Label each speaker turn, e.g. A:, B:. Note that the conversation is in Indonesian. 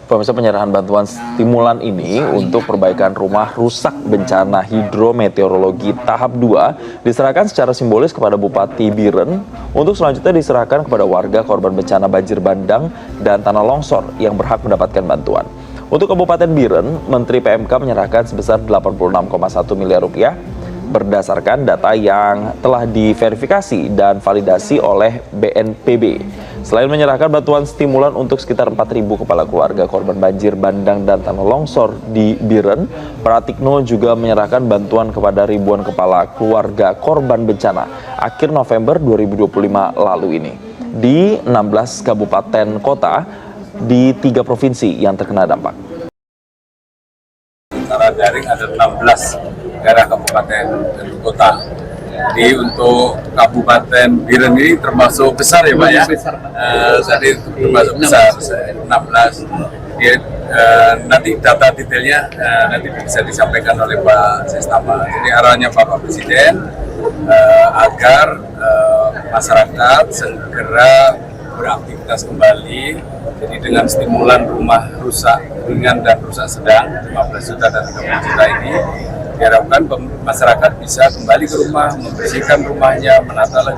A: Pemirsa, penyerahan bantuan stimulan ini untuk perbaikan rumah rusak bencana hidrometeorologi tahap 2 diserahkan secara simbolis kepada Bupati Biren untuk selanjutnya diserahkan kepada warga korban bencana banjir bandang dan tanah longsor yang berhak mendapatkan bantuan. Untuk Kabupaten Biren, Menteri PMK menyerahkan sebesar 86,1 miliar rupiah berdasarkan data yang telah diverifikasi dan validasi oleh BNPB. Selain menyerahkan bantuan stimulan untuk sekitar 4.000 kepala keluarga korban banjir bandang dan tanah longsor di Biren, Pratikno juga menyerahkan bantuan kepada ribuan kepala keluarga korban bencana akhir November 2025 lalu ini di 16 kabupaten kota di 3 provinsi yang terkena dampak.
B: Secara daring ada 16 daerah kabupaten dan kota. Jadi untuk Kabupaten Biren ini termasuk besar ya Pak ya? Jadi termasuk besar, 16. Nanti data detailnya nanti bisa disampaikan oleh Pak Sestama. Jadi arahnya Bapak Presiden agar masyarakat segera beraktivitas kembali. Jadi dengan stimulan rumah rusak ringan dan rusak sedang 15 juta dan 30 juta ini diharapkan masyarakat bisa kembali ke rumah, membersihkan rumahnya, menata lagi